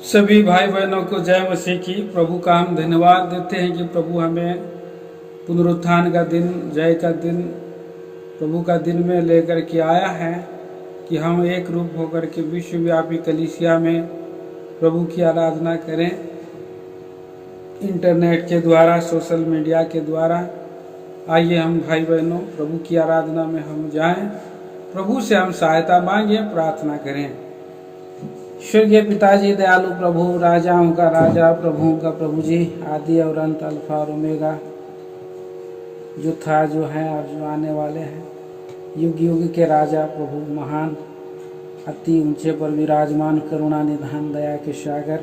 सभी भाई बहनों को जय मसीह की। प्रभु का हम धन्यवाद देते हैं कि प्रभु हमें पुनरुत्थान का दिन, जय का दिन, प्रभु का दिन में लेकर के आया है कि हम एक रूप होकर के विश्वव्यापी कलीसिया में प्रभु की आराधना करें। इंटरनेट के द्वारा, सोशल मीडिया के द्वारा आइए हम भाई बहनों प्रभु की आराधना में हम जाएं, प्रभु से हम सहायता मांगे, प्रार्थना करें। स्वर्गीय पिताजी, दयालु प्रभु, राजाओं का राजा, प्रभुओं का प्रभु जी, आदि और अंत, अल्फा और ओमेगा, जो था, जो है और जो आने वाले हैं, युग युग के राजा प्रभु, महान, अति ऊंचे पर विराजमान, करुणा निधान, दया के सागर,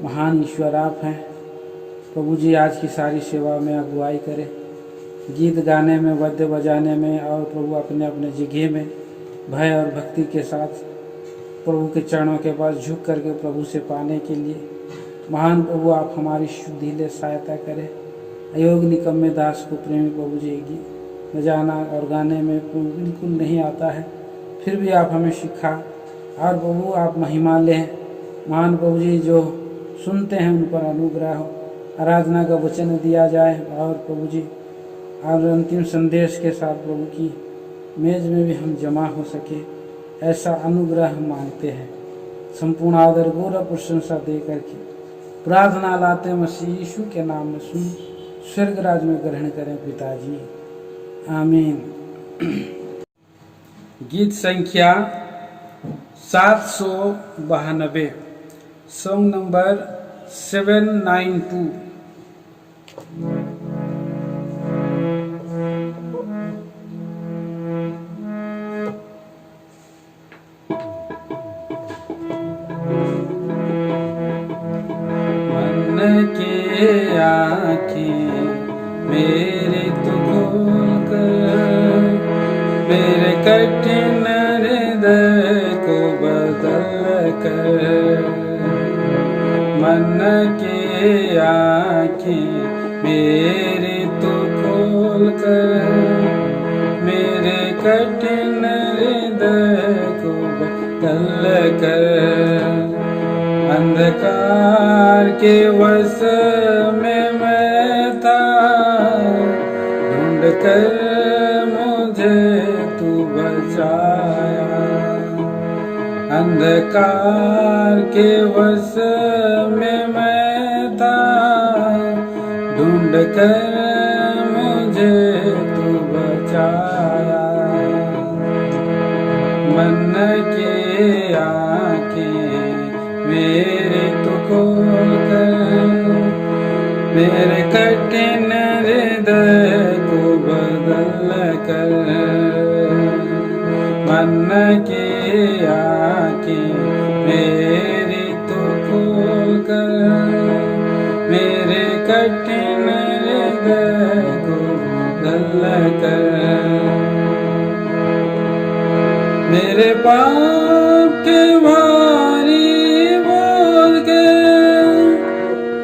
महान ईश्वर आप हैं। प्रभु जी आज की सारी सेवा में अगुवाई करें, गीत गाने में, वाद्य बजाने में, और प्रभु अपने अपने जगह में भय और भक्ति के साथ प्रभु के चरणों के पास झुक करके प्रभु से पाने के लिए महान प्रभु आप हमारी शुद्धि ले सहायता करें। अयोग निकम्मे दास को प्रेमी प्रभु जी, गीत बजाना और गाने में बिल्कुल नहीं आता है, फिर भी आप हमें सिखा, और प्रभु आप महिमा लें। महान प्रभु जी जो सुनते हैं उन पर अनुग्रह हो, आराधना का वचन दिया जाए, और प्रभु जी और अंतिम संदेश के साथ प्रभु की मेज में भी हम जमा हो सके, ऐसा अनुग्रह हम मांगते हैं। संपूर्ण आदर, गौरव, प्रशंसा दे करके प्रार्थना लाते मसीह यीशु के नाम में सुन स्वर्ग राज में ग्रहण करें पिताजी, आमीन। गीत संख्या 792, सॉन्ग नंबर 792। के आँखें मेरे तो खोल कर, मेरे कठिन हृदय को बदल कर। मन के आँखें मेरे तो खोल कर, मेरे कठिन हृदय को बदल कर। अंधकार के वश में मैं था, ढूंढ कर मुझे तू बचाया। अंधकार के वश में मैं था, ढूंढ कर मुझे तू बचाया। मन के आँखें मेरे तो खोल कर, मेरे कठिन हृदय को बदल कर। मन के आँखें मेरी तो खोल कर, मेरे कठिन हृदय को बदल कर। मेरे पाप के भारी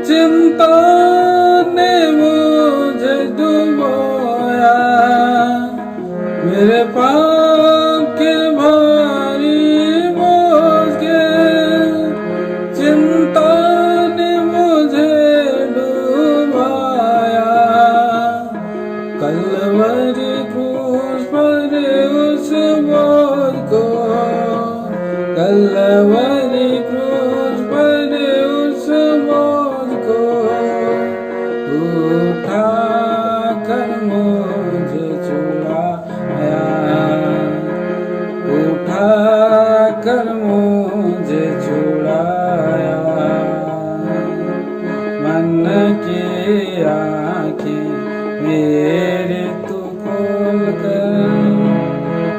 चिंता ने मुझे डुबोया। मेरे पाप के भारी बोझ के चिंता ने मुझे डुबाया। कलवरी क्रूस पर उस बोझ को, कलवरी क्रूस पर उस बोझ को उठा कर मुझे छुड़ाया, उठा कर मुझे छुड़ाया। मन की आँखें मेरे तू खोल कर,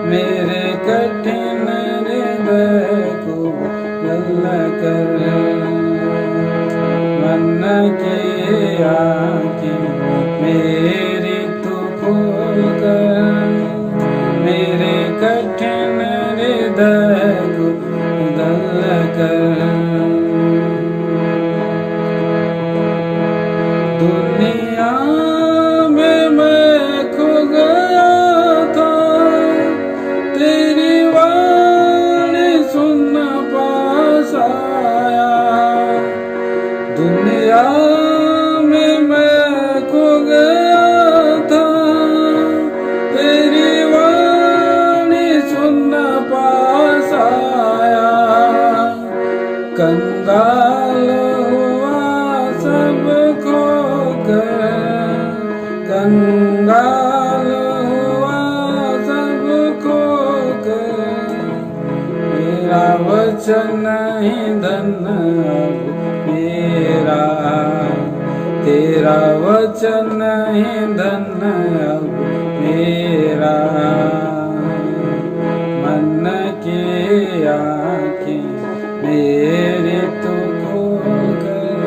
मेरे कठिन हृदय को बदल कर। मन की आँखें मेरी तू खोल कर, मेरे कठिन हृदय को बदल कर। दुनिया में मैं खो गया था, तेरी वाणी सुनना पास आया। कर कंगाल हुआ सब खो कर, मेरा वचन नहीं धन अब मेरा, तेरा वचन नहीं धन अब मेरा। मन की आँखें मेरे तो खोल कर,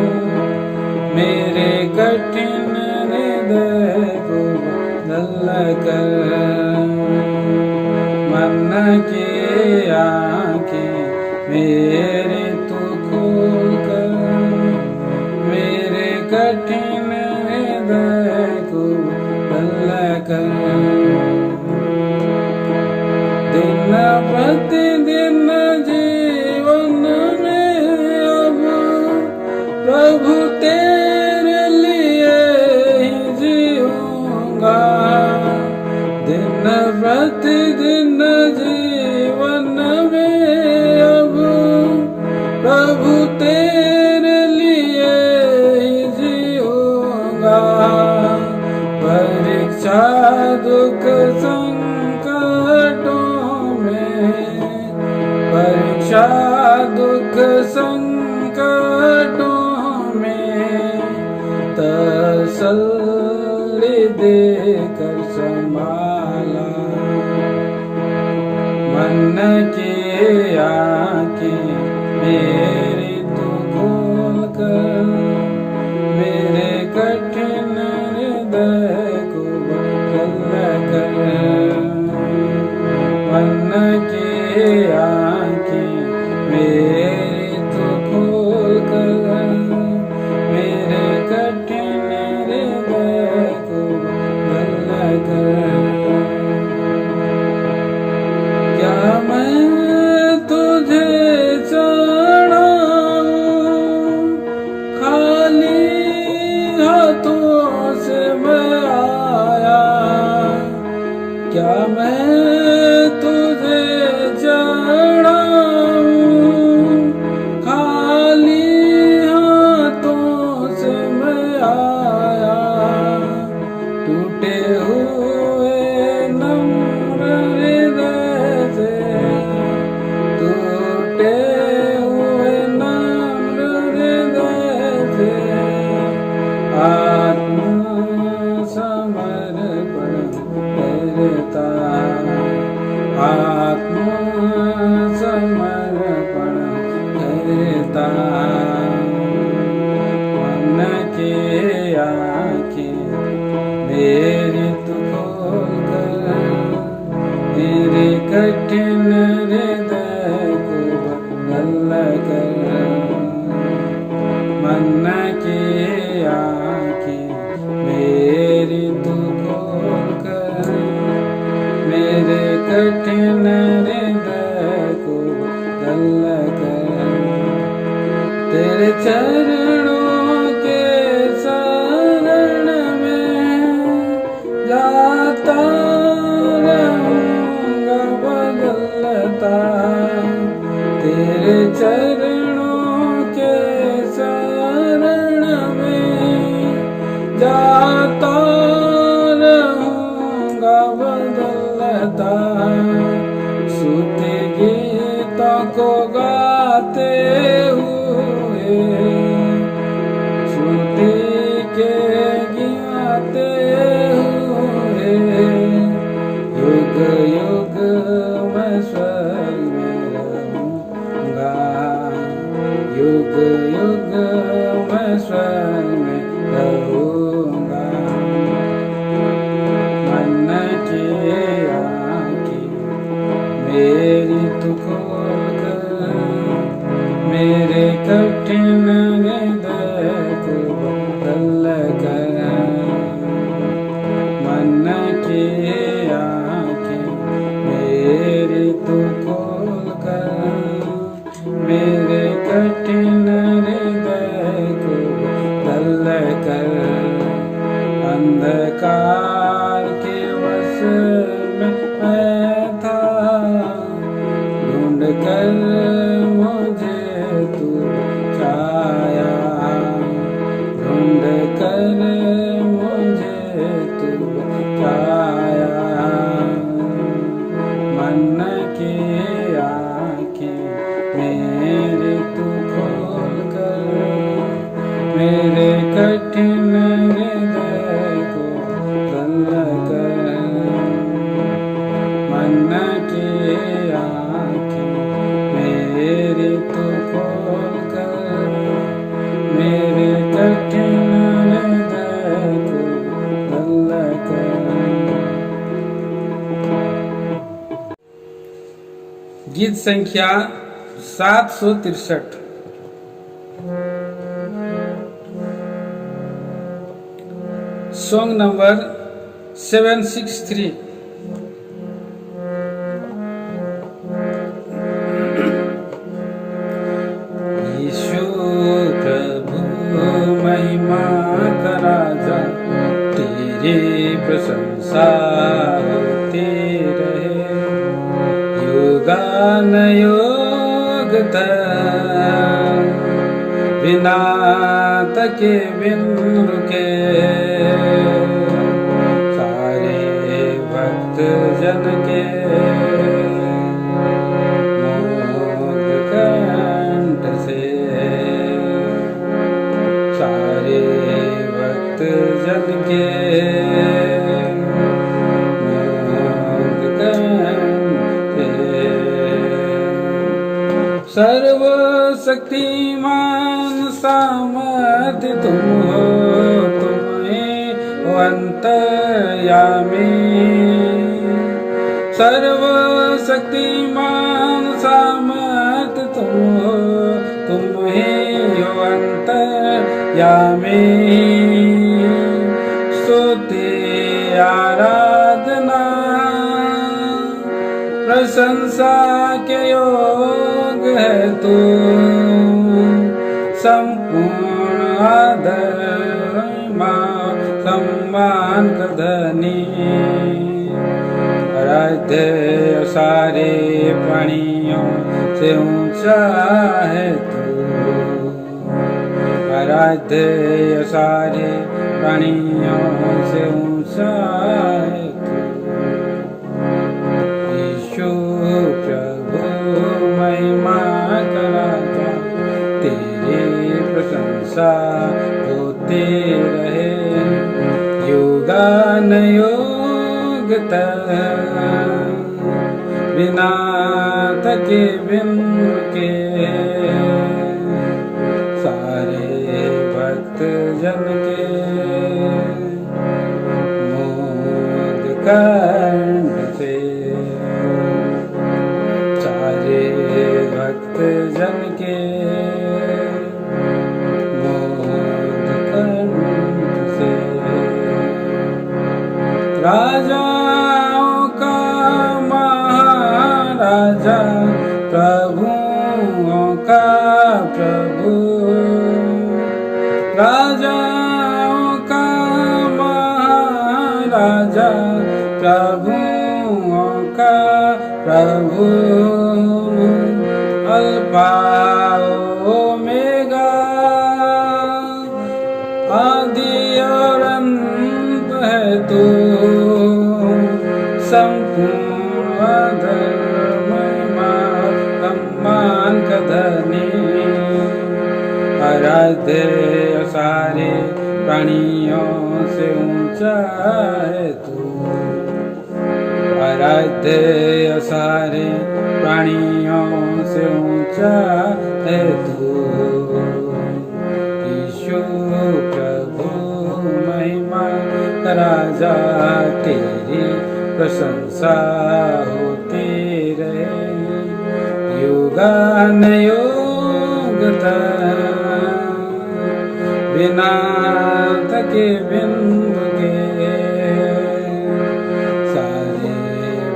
मेरे कठिन हृदय को बदल कर। मन की आँखें मेरे तो खोल कर, मेरे कठिन हृदय को बदल कर। दिन प्रतिदिन जीवन में अब प्रभु तेरे लिए ही जीऊंगा। दिन प्रतिदिन जीवन में अब प्रभु तेरे लिए ही जीऊंगा। परीक्षा दुख परीक्षा दुख संकटों में तसल्ली देकर संभाला। मन की आँखें मेरी तो खोल कर, मेरे कठिन हृदय को बदल कर। मन की आँखें मेरी तो खोल कर, मेरे कठिन हृदय को बदल कर। क्या मैं तुझे चढ़ाऊं खाली हाथों से मैं आया, क्या मैं तुझे चढ़ाऊं खाली हाथों से मैं आया। टूटे हुए नम्र हृदय से, टूटे हुए नम्र हृदय से आत्मसमर्पण करता, आत्मसमर्पण करता। मन की आँखें मेरी तो खोल कर, मेरे कठिन हृदय को बदल कर। मन की आँखें मेरी तो खोल कर, मेरे कठिन हृदय को बदल कर। तेरे चरणों के शरण में जाता रहूँगा बदलता। तेरे चरणों के शरण में जाता रहूँगा बदलता। स्तुति गीतों को गाते हुए, स्तुति के गाते हुए, युग युग मैं स्वर्ग में रहूँगा, युग युग मैं स्वर्ग में रहूँगा। मन की आँखें मेरी तो खोल कर, मेरे कठिन हृदय को बदल कर। मन की आँखें मेरी तो खोल कर, मेरे कठिन हृदय को बदल गीत संख्या 763। Song number 763। यीशु प्रभु महिमा का राजा, तेरी प्रशंसा होती रहे युगानुयुग तक, बिना थके बिन रुके सारे भक्त जन के मोद कंठ से, सारे भक्त जन के मोद कंठ से। सर्वशक्तिमान सामर्थ्य तुम हो, तुम्हें अंतर्यामी। सर्वशक्तिमान सामर्थ्य तुम हो, तुम्हें अंतर्यामी। स्तुति आराधना प्रशंसा के योग है तू, संपूर्ण आदर सम्मान का धनी। आराध्य सारे प्राणियों से ऊंचा है तू, आराध्य सारे प्राणियों से ऊंचा है तू। यीशु प्रभु महिमा का राजा, तेरी प्रशंसा होती रहे युगानुयुग तक, बिना थके बिन रुके सारे भक्त जन के मोद कंठ से, सारे भक्त जन के मोद कंठ से। राजाओं का महाराजा, प्रभुओं का प्रभु, राजाओं का महाराजा, प्रभुओं का प्रभु। अल्फा ओमेगा, आदि और अंत है तू, संपूर्ण महिमा सम्मान का धनी। आराध्य सारे प्राणियों से ऊंचा है तू, आराध्य सारे प्राणियों से ऊंचा है तू। यीशु प्रभु महिमा का राजा, तेरी प्रशंसा होती रहे युगानुयुग तक, बिना थके बिन रुके सारे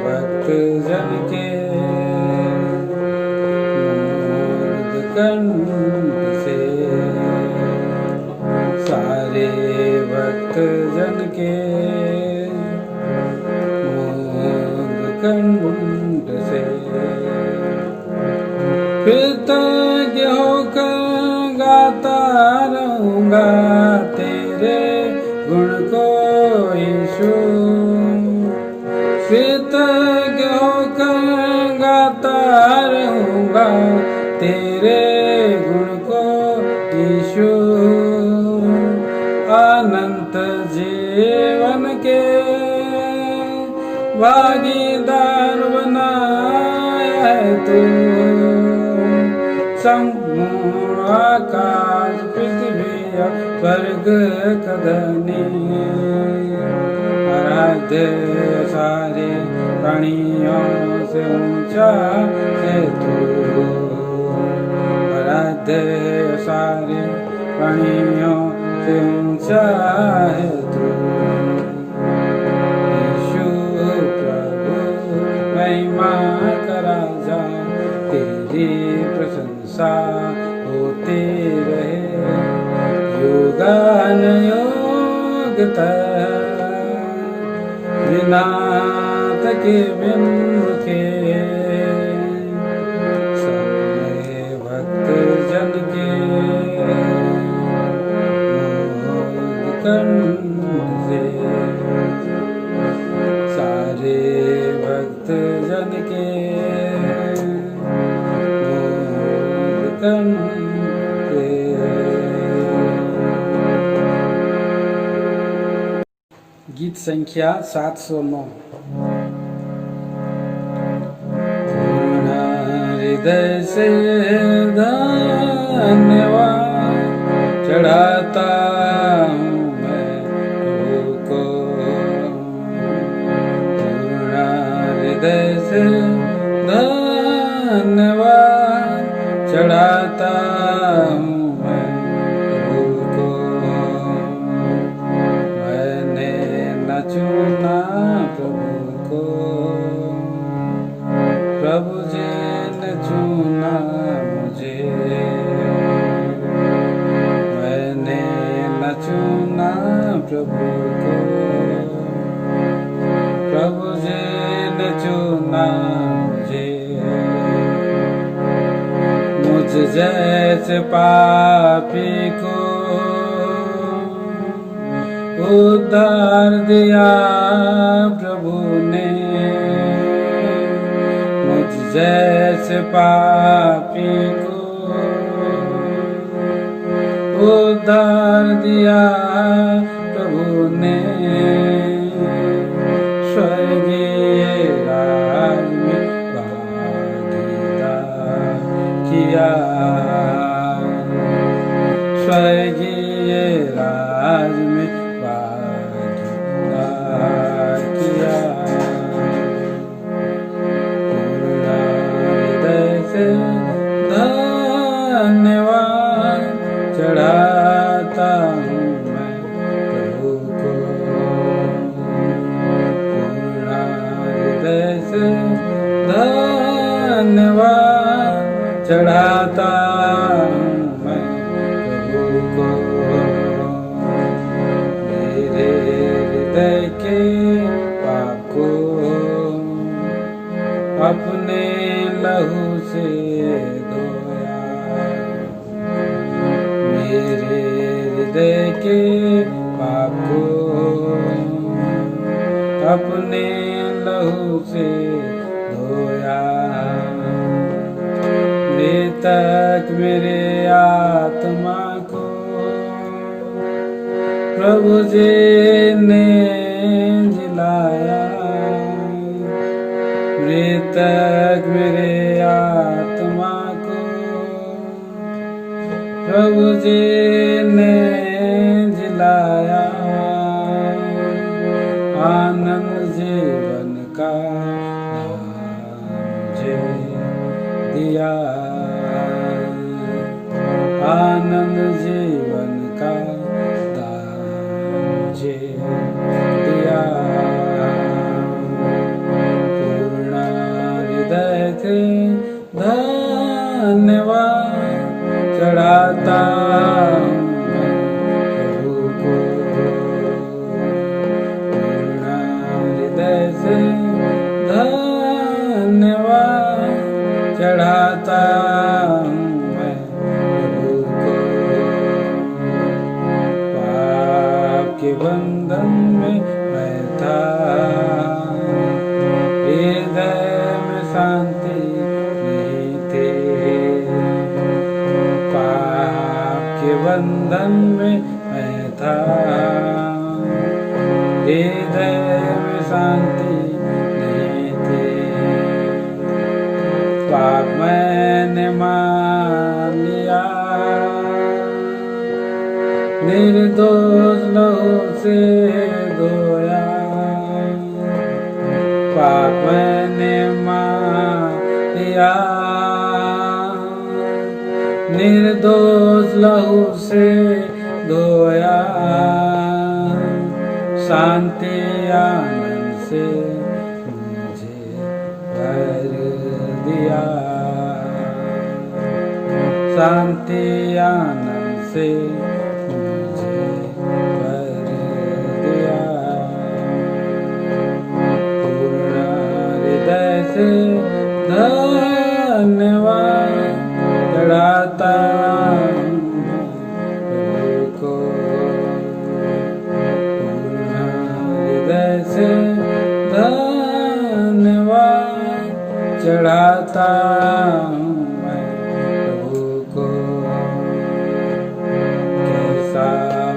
भक्त जन के मोद कंठ से, सारे भक्त जन के मोद कंठ से। कृतज्ञ होकर गाता रहूंगा तेरे गुण को यीशु, कृतज्ञ होकर गाता रहूंगा तेरे गुण को यीशु। अनंत जीवन के भागीदार बनाया है तू, संपूर्ण आकाश पृथ्वी स्वर्ग का धनी। आराध्य सारे प्राणियों से ऊंचा है आराध्य सारे प्राणियों से ऊंचा है तू। यीशु प्रभु महिमा का राजा, तेरी प्रशंसा होती रहे युगानुयुग बिना थके बिन रुके। सारे भक्त जन के मोद कंठ से, सारे भक्त जन के मोद कंठ से। गीत संख्या 709। पूर्ण हृदय से धन्यवाद चढ़ाता हूँ मैं प्रभु को। पूर्ण हृदय से धन्यवाद चढ़ाता हूँ मैं प्रभु को। मैंने न चुना प्रभु को, प्रभु जी ने चुना मुझे। मैंने न चुना प्रभु को, प्रभु जी ने चुना मुझे। मुझ जैसे पापी को उद्धार दिया प्रभु ने। मुझ जैसे पापी को उद्धार दिया प्रभु ने। स्वर्गीय राज में भागीदार किया, स्वर्गीय राज में भागीदार किया। पूर्ण हृदय से धन्यवाद चढ़ाता हूँ मैं प्रभु को। पूर्ण हृदय से धन्यवाद चढ़ाता हूँ मैं प्रभु को। मेरे हृदय के पाप को अपने लहू से धोया। मेरे हृदय के पाप को अपने लहू से धोया। मृतक मेरे आत्मा को प्रभु जी ने जिलाया। मृतक मेरे आत्मा को प्रभु जी ने जिलाया। आनंद जीवन का मुझे दिया। आनंद जीवन का मुझे दिया। पूर्ण हृदय से धन्यवाद चढ़ाता हूँ मैं प्रभु को। पूर्ण हृदय से धन्यवाद चढ़ाता हूँ मैं प्रभु को। पाप के बंधन में मैं था, हृदय में शांति नहीं थी। पाप के बंधन में मैं था, हृदय में शांति नहीं थी। पाप मैंने मान लिया, निर्दोष लहू से धोया। पाप मैंने मान लिया, निर्दोष शांति आनंद से मुझे भर दिया, शांति आनंद से मुझे भर दिया। पूर्ण हृदय से धन्यवाद चढ़ाता हूँ प्रभु को, पूर्ण हृदय से धन्यवाद चढ़ाता हूँ मैं प्रभु को। कैसा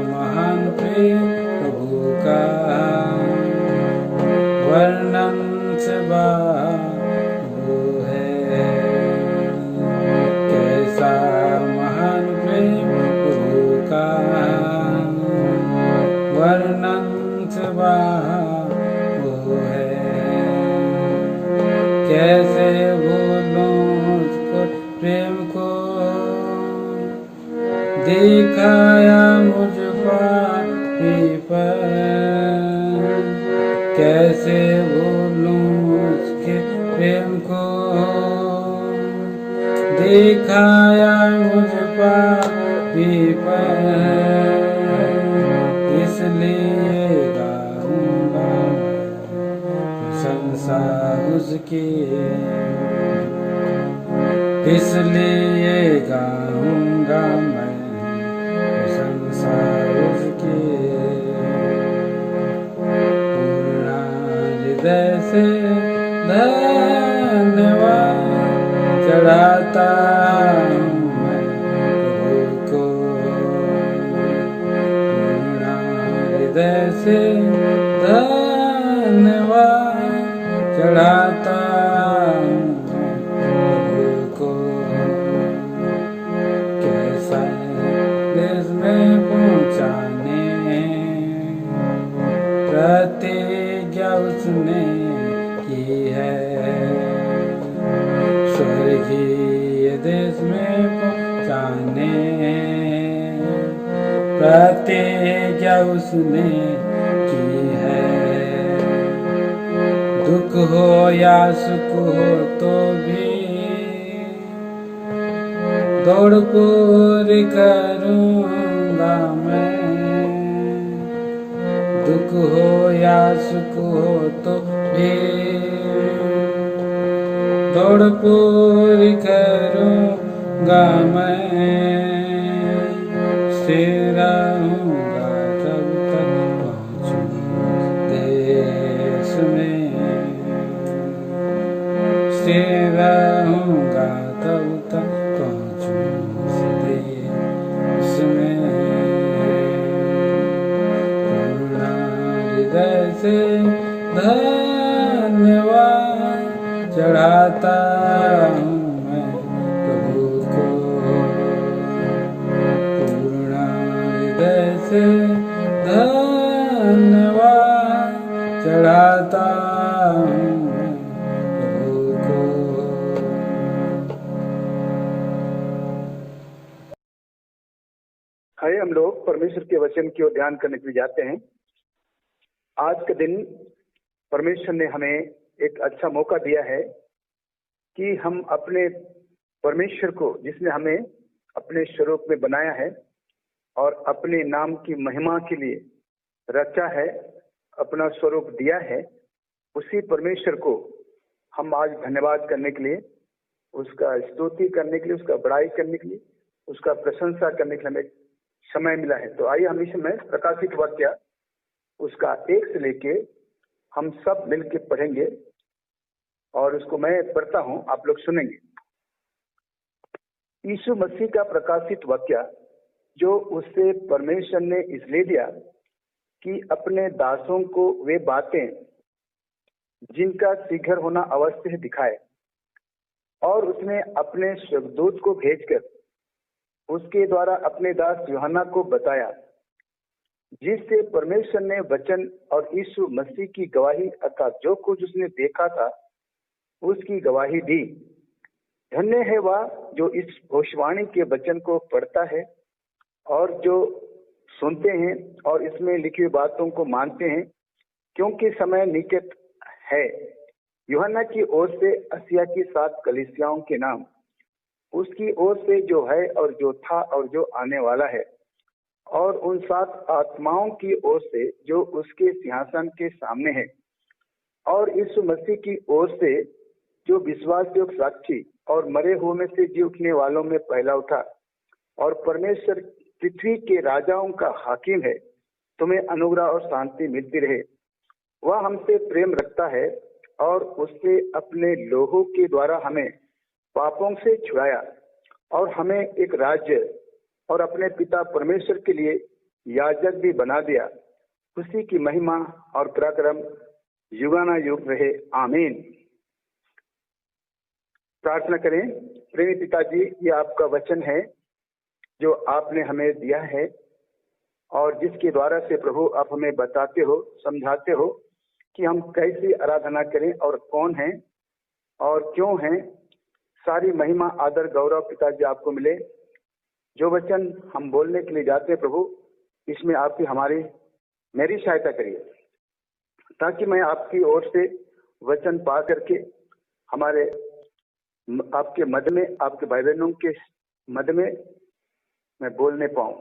महान प्रेम प्रभु का, वर्णन से बाहर है। कैसा महान प्रेम प्रभु का, वर्णन से बाहर है। कैसे भूलूं उसको प्रेम को, दिखाया मुझ पर। कैसे भूलूं उसके प्रेम को, दिखाया मुझ पर। इसलिए गाऊंगा प्रशंसा उसकी, इसलिए गाऊंगा मैं प्रशंसा उसकी। पूर्ण हृदय से धन्यवाद चढ़ाता हूँ मैं प्रभु को, पूर्ण हृदय से धन्यवाद चढ़ाता हूँ प्रभु को। कैसा देश में पहुँचाने प्रतिज्ञा उसने की है, स्वर्गीय देश में पहुँचाने प्रतिज्ञा उसने की है। दुख हो या सुख हो तो भी दौड़ पूरी करूँगा मैं। दुख हो या सुख हो तो भी दौड़ पूरी करूँगा मैं। स्थिर रहूँगा जब तक पहुँचूँ देश में, स्थिर रहूँगा तब तक पहुँचूँ देश में। पूर्ण हृदय से धन्यवाद चढ़ाता हूँ मैं प्रभु को, पूर्ण हृदय से धन्यवाद चढ़ाता हूँ मैं प्रभु को। आइए हम लोग परमेश्वर के वचन की ओर ध्यान करने के लिए जाते हैं। आज के दिन परमेश्वर ने हमें एक अच्छा मौका दिया है कि हम अपने परमेश्वर को, जिसने हमें अपने स्वरूप में बनाया है और अपने नाम की महिमा के लिए रचा है, अपना स्वरूप दिया है, उसी परमेश्वर को हम आज धन्यवाद करने के लिए, उसका स्तुति करने के लिए, उसका बड़ाई करने के लिए, उसका प्रशंसा करने के लिए हमें समय मिला है। तो आइए हम इस समय प्रकाशित वाक्य उसका 1 से लेके हम सब मिलके पढ़ेंगे और उसको मैं पढ़ता हूं, आप लोग सुनेंगे। यीशु मसीह का प्रकाशित वाक्य जो उससे परमेश्वर ने इसलिए दिया कि अपने दासों को वे बातें जिनका शीघ्र होना अवश्य है दिखाए, और उसने अपने स्वर्गदूत को भेजकर उसके द्वारा अपने दास यूहन्ना को बताया, जिससे परमेश्वर ने वचन और यीशु मसीह की गवाही अर्थात जो कुछ उसने देखा था उसकी गवाही दी। धन्य है वह जो इस भविष्यवाणी के वचन को पढ़ता है और जो सुनते हैं और इसमें लिखी हुई बातों को मानते हैं, क्योंकि समय निकट है। यूहन्ना की ओर से एशिया की 7 कलीसियाओं के नाम, उसकी ओर से जो है और जो था और जो आने वाला है, और उन 7 आत्माओं की ओर से जो उसके सिंहासन के सामने है, और यीशु मसीह की ओर से जो विश्वासयोग्य साक्षी और मरे हुए में से जी उठने वालों में पहला उठा, और परमेश्वर पृथ्वी के राजाओं का हाकिम है, तुम्हें अनुग्रह और शांति मिलती रहे। वह हमसे प्रेम रखता है और उससे अपने लोहों के द्वारा हमें पापों से छुड़ाया और हमें एक राज्य और अपने पिता परमेश्वर के लिए याजक भी बना दिया। उसी की महिमा और पराक्रम युगाना युग रहे, आमीन। प्रार्थना करें। प्रेमी पिताजी, ये आपका वचन है जो आपने हमें दिया है, और जिसके द्वारा से प्रभु आप हमें बताते हो, समझाते हो कि हम कैसे आराधना करें और कौन हैं और क्यों हैं। सारी महिमा आदर गौरव पिताजी आपको मिले। जो वचन हम बोलने के लिए जाते हैं प्रभु, इसमें आपकी मेरी सहायता करिए, ताकि मैं आपकी ओर से वचन पा करके आपके मध्य में, आपके भाई बहनों के मध्य में मैं बोलने पाऊं।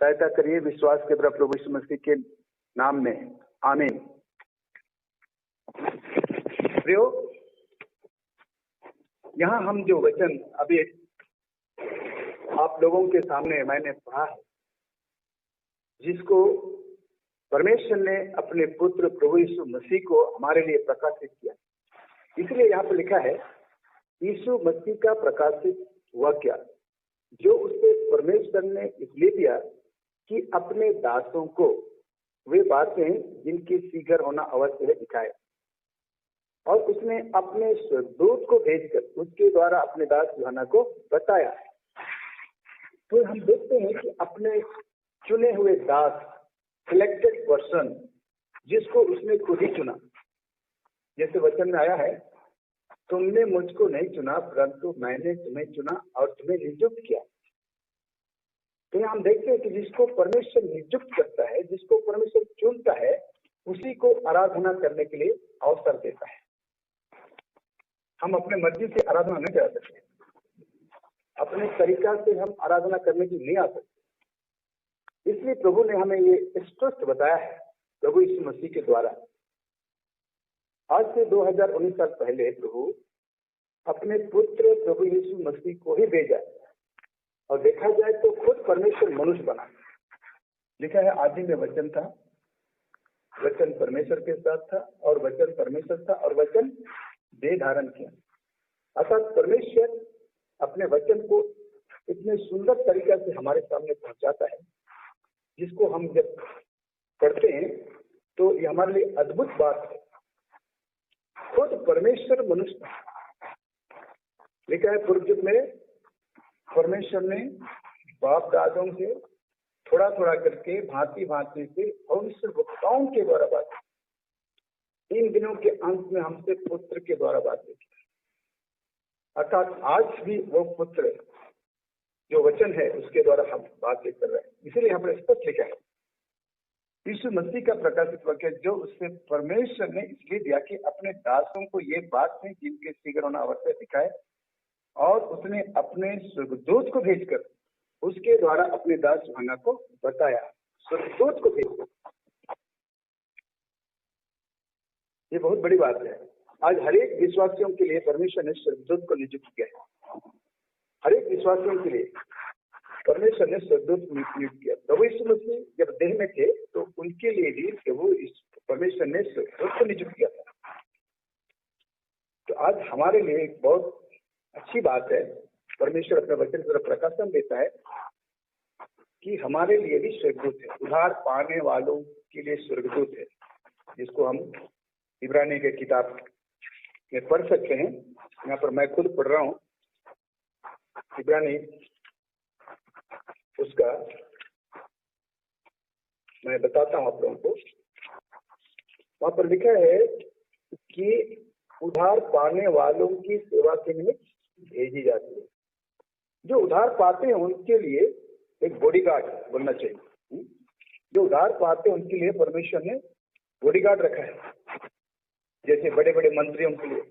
सहायता करिए विश्वास के द्वारा प्रभु यीशु मसीह के नाम में, आमीन। प्रियो, यहाँ हम जो वचन अभी आप लोगों के सामने मैंने पढ़ा है, जिसको परमेश्वर ने अपने पुत्र प्रभु यीशु मसीह को हमारे लिए प्रकाशित किया, इसलिए यहाँ पर लिखा है यीशु मसीह का प्रकाशित हुआ क्या, जो उससे परमेश्वर ने इसलिए दिया कि अपने दासों को वे बातें जिनकी शीघ्र होना अवश्य है दिखाए। और उसने अपने स्वर्गदूत को भेजकर उसके द्वारा अपने दास यूहन्ना को बताया। तो हम देखते हैं कि अपने चुने हुए दास, सिलेक्टेड पर्सन, जिसको उसने खुद ही चुना, जैसे वचन में आया है, तुमने मुझको नहीं चुना परंतु मैंने तुम्हें चुना और तुम्हें नियुक्त किया। तो हम देखते हैं कि जिसको परमेश्वर नियुक्त करता है, जिसको परमेश्वर चुनता है, उसी को आराधना करने के लिए अवसर देता है। हम अपने मर्जी से आराधना नहीं कर सकते, अपने तरीका से हम आराधना करने की नहीं आ सकते। इसलिए प्रभु ने हमें ये स्पष्ट बताया है प्रभु यीशु मसीह के द्वारा। आज से 2019 साल पहले प्रभु अपने पुत्र प्रभु यीशु मसीह को ही भेजा, और देखा जाए तो खुद परमेश्वर मनुष्य बना। लिखा है आदि में वचन था, वचन परमेश्वर के साथ था और वचन परमेश्वर था और वचन देह धारण किया। अर्थात परमेश्वर अपने वचन को इतने सुंदर तरीका से हमारे सामने पहुंचाता है, जिसको हम जब पढ़ते हैं तो ये हमारे लिए अद्भुत बात है। खुद परमेश्वर मनुष्य, लिखा है पूर्व युग में परमेश्वर ने बाप दादों से थोड़ा थोड़ा करके भांति भांति से भविष्यवक्ताओं के द्वारा बात की। इन दिनों के अंत में हमसे पुत्र के द्वारा बातें की। अर्थात आज भी वो पुत्र जो वचन है उसके द्वारा हम बातें कर रहे हैं। इसीलिए हमने स्पष्ट लिखा है यीशु मसीह का प्रकाशित वाक्य, जो उससे परमेश्वर ने इसलिए दिया कि अपने दासों को ये बात है जिनके शीघ्र होना अवश्य दिखाए, और उसने अपने स्वर्गदूत को भेजकर उसके द्वारा अपने दास यूहन्ना को बताया। स्वर्गदूत को भेजकर, ये बहुत बड़ी बात है। आज हर एक विश्वासियों के लिए परमेश्वर ने स्वर्गदूत को नियुक्त किया है। हर एक विश्वासियों के लिए परमेश्वर ने स्वर्गदूत नियुक्त किया। प्रभु यीशु मसीह जब देह में थे तो उनके लिए भी प्रभु परमेश्वर ने स्वर्गदूत को नियुक्त किया था। तो आज हमारे लिए एक बहुत अच्छी बात है, परमेश्वर अपने वचन की तरफ प्रकाशन देता है कि हमारे लिए भी स्वर्गदूत है। उद्धार पाने वालों के लिए स्वर्गदूत है, जिसको हम इब्रानी के किताब में पढ़ सकते हैं। यहाँ पर मैं खुद पढ़ रहा हूँ इब्रानी, उसका मैं बताता हूँ आप लोगों को। वहां पर लिखा है कि उद्धार पाने वालों की सेवा के निमित्त भेजी जाती है। जो उद्धार पाते हैं उनके लिए एक बॉडीगार्ड बनना चाहिए। जो उधार पाते हैं उनके लिए परमेश्वर ने बॉडीगार्ड रखा है। जैसे बड़े बड़े मंत्रियों के लिए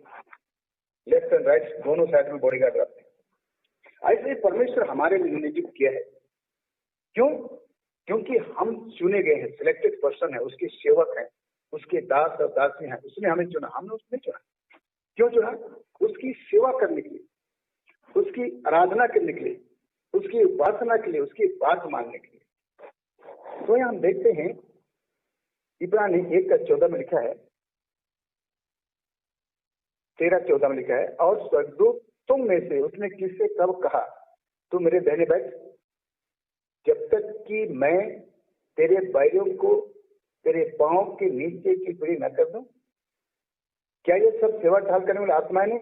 लेफ्ट एंड राइट दोनों साइड में बॉडीगार्ड रखते हैं। ऐसे ही परमेश्वर हमारे लिए नियुक्त किया है। क्यों? क्योंकि हम चुने गए हैं, सिलेक्टेड पर्सन है, उसके सेवक हैं, उसके दास और दासी हैं। उसने हमें चुना, हमने उसने चुना। क्यों चुना? उसकी सेवा करने के लिए, उसकी आराधना करने के लिए, उसकी उपासना के लिए, उसकी बात मानने के लिए। तो यहाँ हम देखते हैं इब्रानी 1:14 में लिखा है, 13:14 में लिखा है, और स्वर्गदूत तुम में से उसने किससे कब कहा तू मेरे दाहिने बैठ, जब तक कि मैं तेरे बैरियों को तेरे पांव के नीचे की पीढ़ी न कर दूं? क्या ये सब सेवा ढाल करने वाली आत्माएं नहीं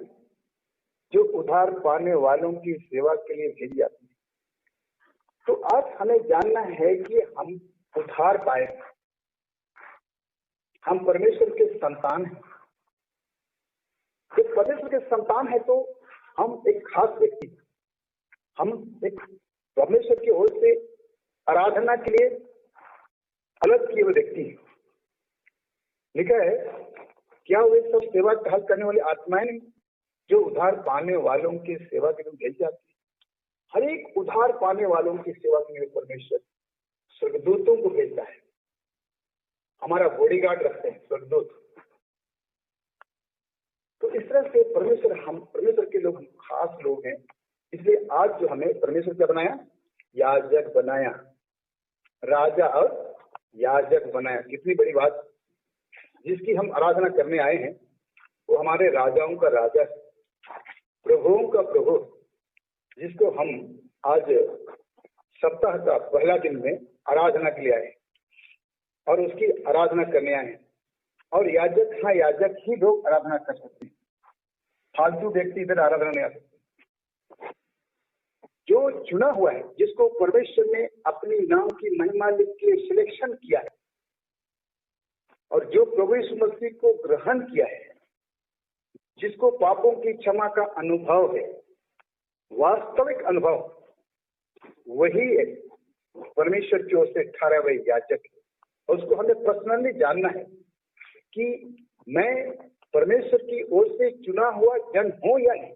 जो उधार पाने वालों की सेवा के लिए भेजी जाती है? तो आज हमें जानना है कि हम उधार पाए, हम परमेश्वर के संतान हैं। जब परमेश्वर के संतान है तो हम एक खास व्यक्ति, हम एक परमेश्वर की ओर से आराधना के लिए अलग किए हुए व्यक्ति हैं। लिखा है, क्या वे सब सेवा टहल करने वाली आत्माएं नहीं जो उधार पाने वालों की सेवा के लिए भेजी जाती है? हर एक उधार पाने वालों की सेवा के लिए परमेश्वर स्वर्गदूतों को भेजता है। हमारा बॉडीगार्ड रखते हैं स्वर्गदूत। तो इस तरह से परमेश्वर, हम परमेश्वर के लोग, हम खास लोग हैं। इसलिए आज जो हमें परमेश्वर क्या बनाया? याजक बनाया, राजा और याजक बनाया। कितनी बड़ी बात! जिसकी हम आराधना करने आए हैं वो हमारे राजाओं का राजा, प्रभुओं का प्रभु, जिसको हम आज सप्ताह का पहला दिन में आराधना के लिए आए और उसकी आराधना करने आए हैं। और याजक, हाँ, याजक ही लोग आराधना कर सकते हैं, फालतू व्यक्ति इधर आराधना नहीं आ सकते। जो चुना हुआ है, जिसको परमेश्वर ने अपनी नाम की महिमा लिख के सिलेक्शन किया है, और जो प्रभु यीशु मसीह को ग्रहण किया है, जिसको पापों की क्षमा का अनुभव है, वास्तविक अनुभव, वही परमेश्वर की ओर से ठहरा हुआ याजक है। और उसको हमें पर्सनली जानना है कि मैं परमेश्वर की ओर से चुना हुआ जन हूं या नहीं।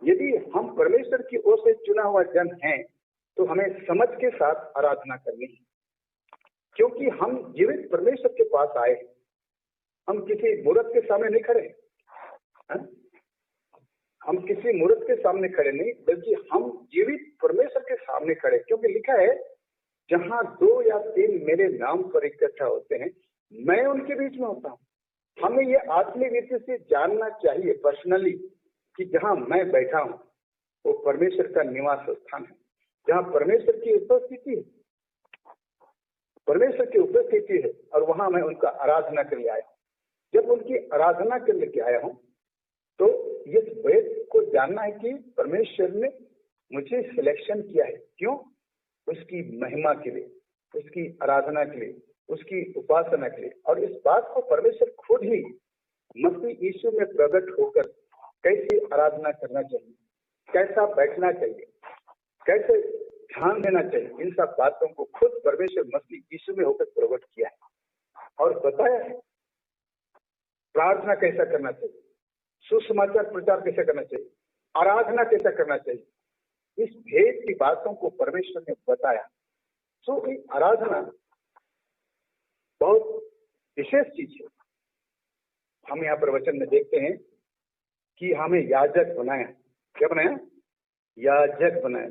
यदि हम परमेश्वर की ओर से चुना हुआ जन हैं तो हमें समझ के साथ आराधना करनी है, क्योंकि हम जीवित परमेश्वर के पास आए। हम किसी मूर्त के सामने नहीं खड़े, हम किसी मूर्त के सामने खड़े नहीं, बल्कि हम जीवित परमेश्वर के सामने खड़े। क्योंकि लिखा है, जहां 2 या 3 मेरे नाम पर इकट्ठा होते हैं, मैं उनके बीच में होता हूँ। हमें ये आत्मीय रीति से जानना चाहिए पर्सनली कि जहां मैं बैठा हूं वो परमेश्वर का निवास स्थान है, जहां परमेश्वर की उपस्थिति है, परमेश्वर की उपस्थिति है, और वहां मैं उनका आराधना के लिए आया हूं। जब उनकी आराधना करने के आया हूं तो इस बात को जानना है कि परमेश्वर ने मुझे सिलेक्शन किया है। क्यों? उसकी महिमा के लिए, उसकी आराधना के लिए, उसकी उपासना के लिए। और इस बात को परमेश्वर खुद ही मसीह यीशु में प्रकट होकर कैसे आराधना करना चाहिए, कैसा बैठना चाहिए, कैसे ध्यान देना चाहिए, इन सब बातों को खुद परमेश्वर मसीह यीशु में होकर प्रकट किया है और बताया है। प्रार्थना कैसा करना चाहिए, सुसमाचार प्रचार कैसे करना चाहिए, आराधना कैसा करना चाहिए, इस भेद की बातों को परमेश्वर ने बताया। तो ये आराधना बहुत विशेष चीज है। हम यहाँ पर वचन में देखते हैं कि हमें याजक बनाया। क्या बनाया? याजक बनाया।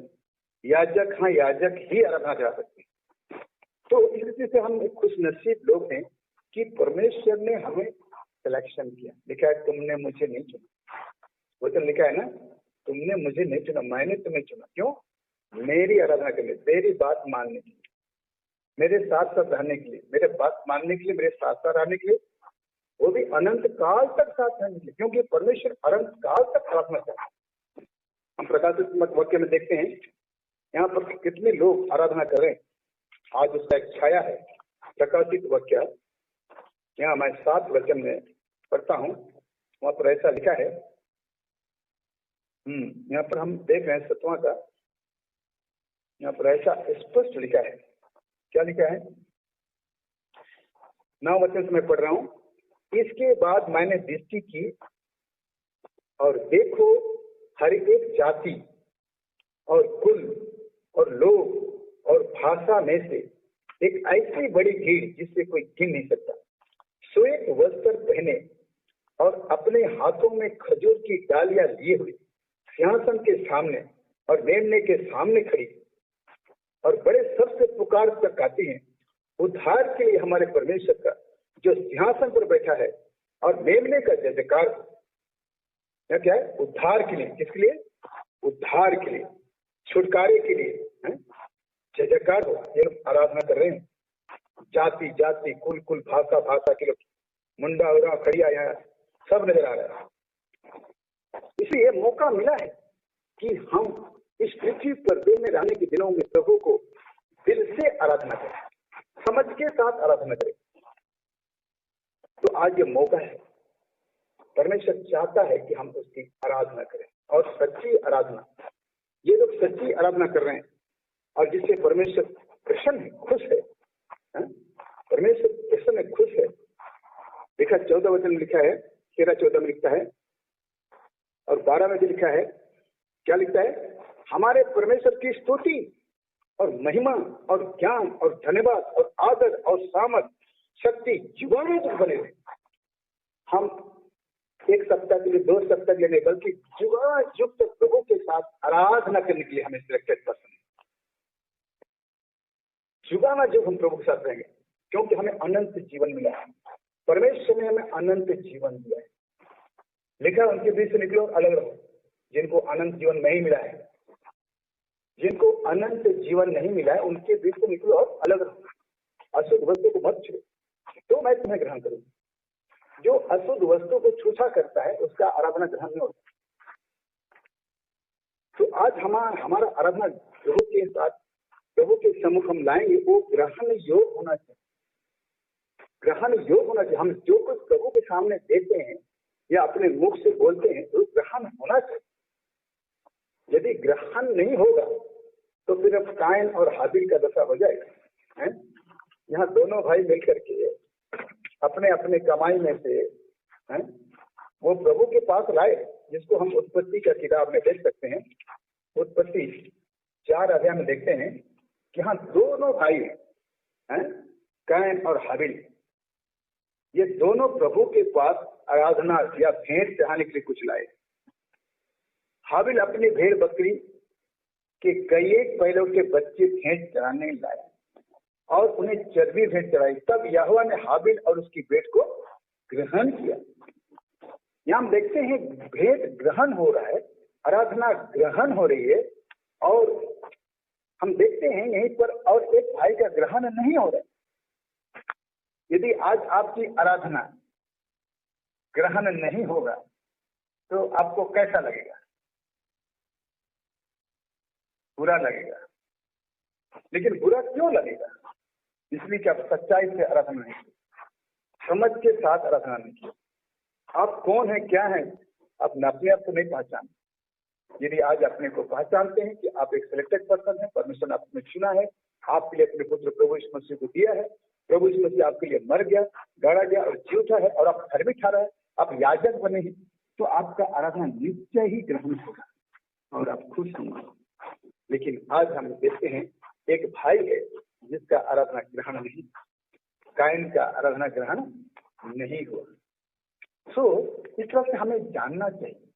याजक, हाँ, याजक ही आराधना करा सकते हैं। तो इस रीति से हम खुश नसीब लोग हैं कि परमेश्वर ने हमें सिलेक्शन किया। लिखा है, तुमने मुझे नहीं चुना। वचन लिखा है ना, तुमने मुझे नहीं चुना, मैंने तुम्हें चुना। क्यों? मेरी आराधना के लिए, मेरी बात मानने के लिए, मेरे साथ साथ रहने के लिए, मेरे बात मानने के लिए, मेरे साथ साथ रहने के लिए, वो भी अनंत काल तक साथ रहने के लिए। क्योंकि परमेश्वर अनंत काल तक प्रार्थना करता है। हम प्रकाशित वाक्य में देखते हैं, यहाँ पर कितने लोग आराधना कर रहे हैं। आज उसका एक छाया है। प्रकाशित वाक्य, यहाँ मैं 7 वचन में पढ़ता हूँ, वहां पर ऐसा लिखा है। यहाँ पर हम देख रहे हैं 7वां का, यहाँ पर ऐसा स्पष्ट लिखा है, क्या लिखा है, 9 वचन से मैं पढ़ रहा हूं। इसके बाद मैंने दृष्टि की और देखो, हर एक जाति और कुल और लोग और भाषा में से एक ऐसी बड़ी भीड़ जिससे कोई गिन नहीं सकता, श्वेत वस्त्र पहने और अपने हाथों में खजूर की डालियां लिए हुए सिंहासन के सामने और मेमने के सामने खड़ी और बड़े सबसे पुकार कर कहती हैं, उद्धार के लिए हमारे परमेश्वर का जो सिंहासन पर बैठा है और मेमने का जय जयकार हो। यह क्या है, उद्धार के लिए। किसके लिए? उद्धार के लिए, छुटकारे के लिए जय जयकार हो। ये लोग आराधना कर रहे हैं, जाति जाति कुल कुल भाषा भाषा के लोग, मुंडा उरा खड़िया यहाँ सब नजर आ रहा है। इसलिए मौका मिला है कि हम इस पृथ्वी पर देह में रहने के दिनों में प्रभु को दिल से आराधना करें, समझ के साथ आराधना करें। तो आज ये मौका है, परमेश्वर चाहता है कि हम उसकी आराधना करें, और सच्ची आराधना। ये लोग सच्ची आराधना कर रहे हैं और जिससे परमेश्वर प्रसन्न है, खुश है। परमेश्वर प्रसन्न है, खुश है। देखा 14 वचन में लिखा है, 13-14 में लिखता है और 12 में भी लिखा है। क्या लिखता है? हमारे परमेश्वर की स्तुति और महिमा और ज्ञान और धन्यवाद और आदर और सामर्थ शक्ति युगानुयुग तक बने रहे। हम 1 सप्ताह के लिए, 2 सप्ताह के लिए नहीं, बल्कि युगानुयुग तक प्रभु के साथ आराधना करने के लिए हमें सिलेक्टेड पर्सन है। युगानुयुग हम प्रभु के साथ रहेंगे, क्योंकि हमें अनंत जीवन मिला है। परमेश्वर ने हमें अनंत जीवन दिया है। लिखा, उनके बीच से निकलो अलग रहो जिनको अनंत जीवन नहीं मिला है। जिनको अनंत जीवन नहीं मिला है उनके बीच से निकलो और अलग रहो। अशुद्ध वस्तु को मत छुओ तो मैं तुम्हें ग्रहण करूंगा। जो अशुद्ध वस्तु को छूछा करता है उसका आराधना ग्रहण नहीं होता। तो आज हमारा आराधना प्रभु के साथ, प्रभु के सम्मुख हम लाएंगे, वो ग्रहण योग होना चाहिए। ग्रहण योग होना चाहिए। हम जो कुछ प्रभु के सामने देते हैं या अपने मुख से बोलते हैं तो ग्रहण होना चाहिए। यदि ग्रहण नहीं होगा तो फिर अब कायन और हाबिल का दशा हो जाएगा। यहाँ दोनों भाई मिलकर के अपने अपने कमाई में से वो प्रभु के पास लाए, जिसको हम उत्पत्ति का किताब में देख सकते हैं। उत्पत्ति 4 अध्याय में देखते हैं कि यहाँ दोनों भाई हैं, कायन और हाबिल। ये दोनों प्रभु के पास आराधना या भेंट चढ़ाने के लिए कुछ लाए। हाबिल अपनी भेड़ बकरी के कई एक पहलों के बच्चे भेंट चढ़ाने लाए और उन्हें चर्बी भेंट चढ़ाई। तब यहोवा ने हाबिल और उसकी भेंट को ग्रहण किया। यहाँ हम देखते हैं भेंट ग्रहण हो रहा है, आराधना ग्रहण हो रही है। और हम देखते हैं यहीं पर और एक भाई का ग्रहण नहीं हो रहा है। यदि आज आपकी आराधना ग्रहण नहीं होगा तो आपको कैसा लगेगा? बुरा लगेगा। लेकिन बुरा क्यों लगेगा? इसलिए कि आप सच्चाई से आराधना नहीं की, समझ के साथ आराधना नहीं की। आप कौन है, क्या है, आप अपने आप को नहीं पहचानते। यदि आज अपने को पहचानते हैं कि आप एक सिलेक्टेड पर्सन है, परमेश्वर ने आपने चुना है, आपके लिए अपने पुत्र प्रभु यीशु मसीह को दिया है, प्रभु यीशु मसीह आपके लिए मर गया, गाड़ा गया और जी उठा है और आप घर भी ठहरा है, आप याजक बने हैं, तो आपका आराधना निश्चय ही ग्रहण होगा और आप खुश होंगे। लेकिन आज हम देखते हैं एक भाई है जिसका आराधना ग्रहण नहीं, कायन का आराधना ग्रहण नहीं हुआ। सो इस तरह से हमें जानना चाहिए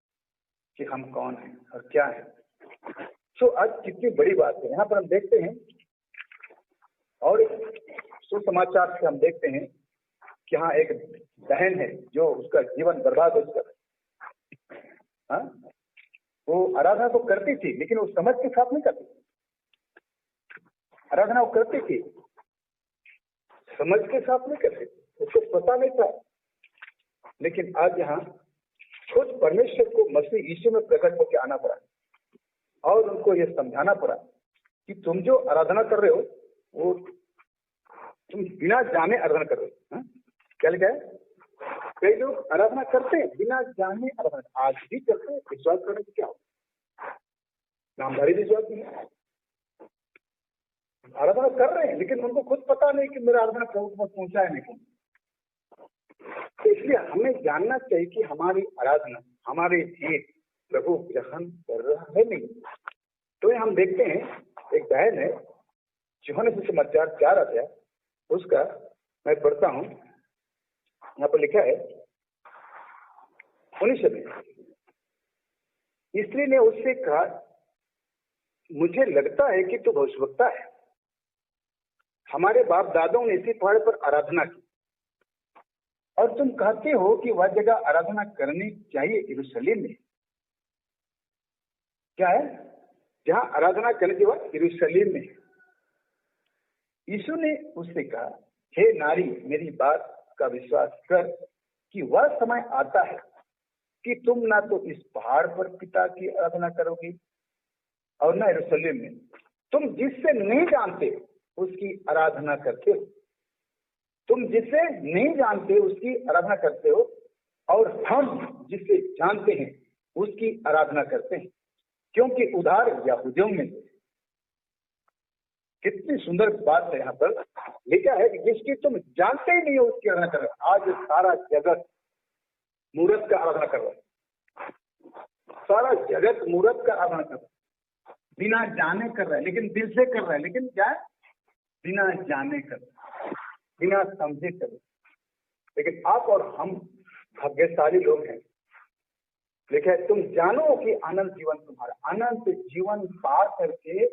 कि हम कौन हैं और क्या है। सो आज कितनी बड़ी बात है। यहाँ पर हम देखते हैं और सुसमाचार से हम देखते हैं कि हाँ एक बहन है जो उसका जीवन बर्बाद हो चुका। वो आराधना तो करती थी लेकिन वो समझ के साथ नहीं करती। आराधना वो करती थी, समझ के साथ नहीं करती, उसको पता नहीं था। लेकिन आज यहाँ खुद परमेश्वर को मसीह यीशु में प्रकट होकर आना पड़ा और उनको ये समझाना पड़ा कि तुम जो आराधना कर रहे हो वो तुम बिना जाने आराधना कर रहे हो। क्या लिखा है? कई लोग आराधना करते हैं बिना जाने आराधना, आज भी करते हैं। विश्वास करने से क्या हो? नामधारी विश्वास नहीं है। आराधना कर रहे हैं, लेकिन उनको खुद पता नहीं कि मेरा आराधना प्रभु के पास पहुंचा है नहीं। तो इसलिए हमें जानना चाहिए कि हमारी आराधना, हमारे गीत प्रभु ग्रहण कर रहा है नहीं। तो हम देखते हैं एक बहन है, यूहन्ना सुसमाचार 4 अध्याय, उसका मैं पढ़ता हूं। यहाँ पर लिखा है 19 में, स्त्री ने उससे कहा, मुझे लगता है कि तू भविष्यवक्ता है। हमारे बाप दादाओं ने इसी पहाड़ पर आराधना की और तुम कहते हो कि वह जगह आराधना करनी चाहिए यरूशलेम में। क्या है? जहां आराधना करने की बात यरूशलेम में। यीशु ने उससे कहा, हे नारी, मेरी बात का विश्वास कर कि वह समय आता है कि तुम ना तो इस पहाड़ पर पिता की आराधना करोगी और ना यरूशलेम में। तुम जिससे नहीं जानते उसकी आराधना करते हो, तुम जिसे नहीं जानते उसकी आराधना करते हो, और हम जिसे जानते हैं उसकी आराधना करते हैं, क्योंकि उधार यहूदियों में। कितनी सुंदर बात है। यहाँ पर लिखा है कि जिसकी तुम जानते ही नहीं हो उसकी आराधना कर रहे हो। आज सारा जगत मूर्त का आराधना कर रहा है, सारा जगत मूर्त का आराधना कर रहा है, बिना जाने कर रहा है, लेकिन दिल से कर रहा है। लेकिन क्या है? बिना जाने कर रहा है, बिना समझे कर रहा है। लेकिन आप और हम भाग्यशाली लोग हैं। लिखा है, तुम जानो कि अनंत जीवन तुम्हारा। अनंत जीवन पा करके,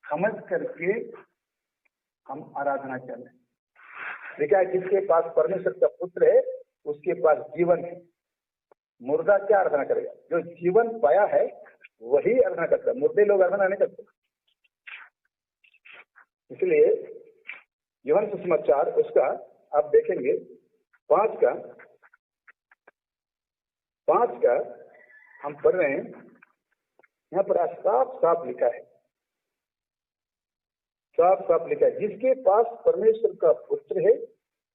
समझ करके हम आराधना कर रहे हैं। लिखा है, जिसके पास परमेश्वर का पुत्र है उसके पास जीवन है। मुर्दा क्या आराधना करेगा? जो जीवन पाया है वही आराधना करता है, मुर्दे लोग आराधना नहीं करते। इसलिए यूहन्ना सुसमाचार उसका आप देखेंगे 5 का हम पढ़ रहे हैं। यहाँ पर साफ साफ लिखा है, साफ साफ लिखा है, जिसके पास परमेश्वर का पुत्र है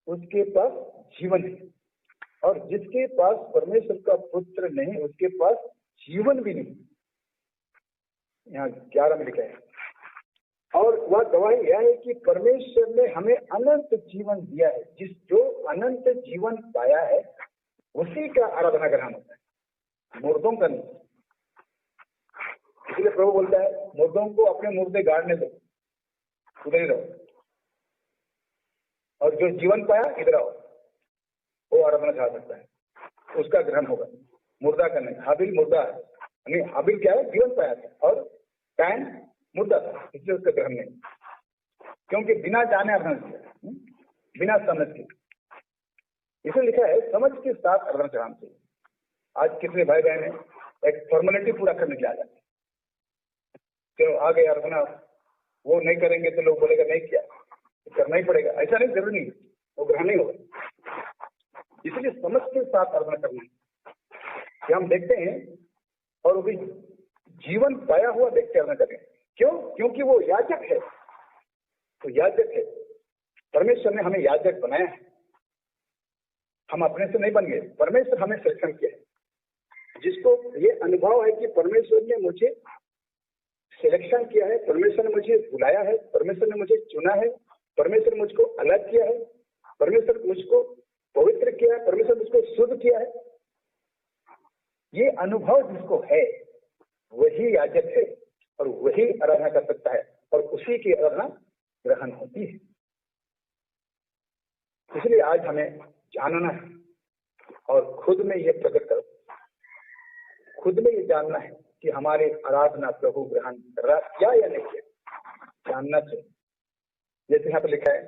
उसके पास जीवन है, और जिसके पास परमेश्वर का पुत्र नहीं उसके पास जीवन भी नहीं। यहाँ 11 में लिखा है, और वह गवाही यह है कि परमेश्वर ने हमें अनंत जीवन दिया है। जो अनंत जीवन पाया है उसी का आराधना ग्रहण होता है, मुर्दों का नहीं। इसलिए प्रभु बोलता है, मुर्दों को अपने मुर्दे गाड़ने दो, उधर ही रहो, और जो जीवन पाया इधर आओ, वो आराधना खा सकता है, उसका ग्रहण होगा, मुर्दा का नहीं। हाबिल मुर्दा है, नहीं, हाबिल क्या है? जीवन पाया था, और कैन मुर्दा था, इसलिए उसका ग्रहण नहीं, क्योंकि बिना जाने आराधना किया, बिना समझ के। इसे लिखा है, समझ के साथ आराधना चढ़ाना चाहिए। आज कितने भाई बहन है एक फॉर्मेलिटी पूरा करने के लिए आ जाते हैं, चलो आ गए आराधना, वो नहीं करेंगे तो लोग बोलेगा नहीं किया, तो करना ही पड़ेगा। ऐसा नहीं, जरूरी नहीं, वो ग्रहण नहीं होगा। इसलिए समझ के साथ आराधना करना है। हम देखते हैं, और वो भी जीवन पाया हुआ देख के आराधना करें। क्यों? क्योंकि वो याजक है, तो याजक है। परमेश्वर ने हमें याजक बनाया है, हम अपने से नहीं बन गए, परमेश्वर हमें सिलेक्शन किया है। जिसको ये अनुभव है कि परमेश्वर ने मुझे सिलेक्शन किया है, परमेश्वर ने मुझे बुलाया है, परमेश्वर ने मुझे चुना है, परमेश्वर ने मुझको अलग किया है, परमेश्वर ने मुझको पवित्र किया है, परमेश्वर ने मुझको शुद्ध किया है, ये अनुभव जिसको है वही याजक है, और वही आराधना कर सकता है, और उसी की आराधना ग्रहण होती है। इसलिए आज हमें जानना है और खुद में ये प्रकट करो, खुद में ये जानना है कि हमारे आराधना प्रभु ग्रहण कर रहा क्या या नहीं किया, जानना चाहिए। जैसे यहाँ पर लिखा है,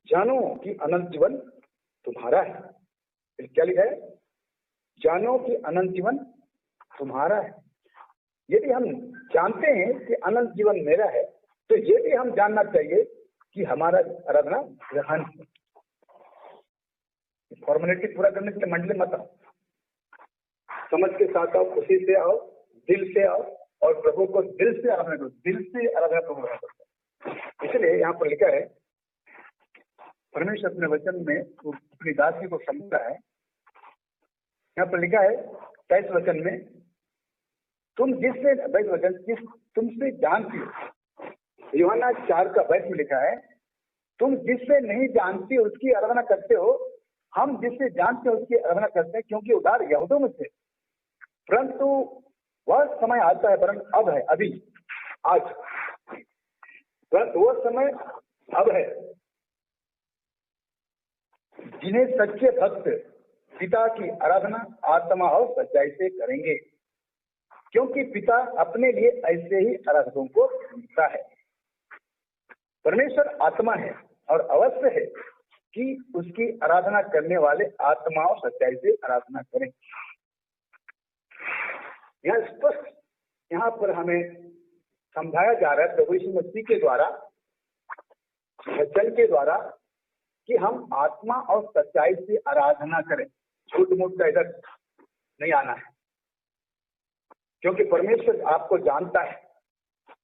जानो कि अनंत जीवन तुम्हारा है। फिर क्या लिखा है? जानो कि अनंत जीवन तुम्हारा है। यदि हम जानते हैं कि अनंत जीवन मेरा है, तो ये भी हम जानना चाहिए कि हमारा आराधना ग्रहण है। फॉर्मेलिटी पूरा करने के लिए मंडली मत आओ, समझ के साथ आओ, खुशी से आओ, दिल से आओ, और प्रभु को दिल से आराधना करो। दिल से आराधना प्रभु ग्रहण करता है। इसलिए यहाँ पर लिखा है, परमेश्वर अपने वचन में अपनी दासी को समझता है। यहाँ पर लिखा है 23 वचन में, तुम जिससे 22 वचन, जिस तुमसे जानती हो, यूहन्ना 4:22 में लिखा है, तुम जिससे नहीं जानती उसकी आराधना करते हो, हम जिससे जानते हो उसकी आराधना करते हैं, क्योंकि उधार यहूदियों में थे। परंतु वह समय आता है, परंतु अब है, अभी, आज, परंतु वह समय अब है जिन्हें सच्चे भक्त पिता की आराधना आत्मा और सच्चाई से करेंगे, क्योंकि पिता अपने लिए ऐसे ही आराधकों को ढूंढता है। परमेश्वर आत्मा है और अवश्य है कि उसकी आराधना करने वाले आत्मा और सच्चाई से आराधना करें। यह स्पष्ट यहाँ पर हमें समझाया जा रहा है प्रभु यीशु मसीह के द्वारा, वचन के द्वारा, कि हम आत्मा और सच्चाई से आराधना करें। झूठ मूठ का इधर नहीं आना है, क्योंकि परमेश्वर आपको जानता है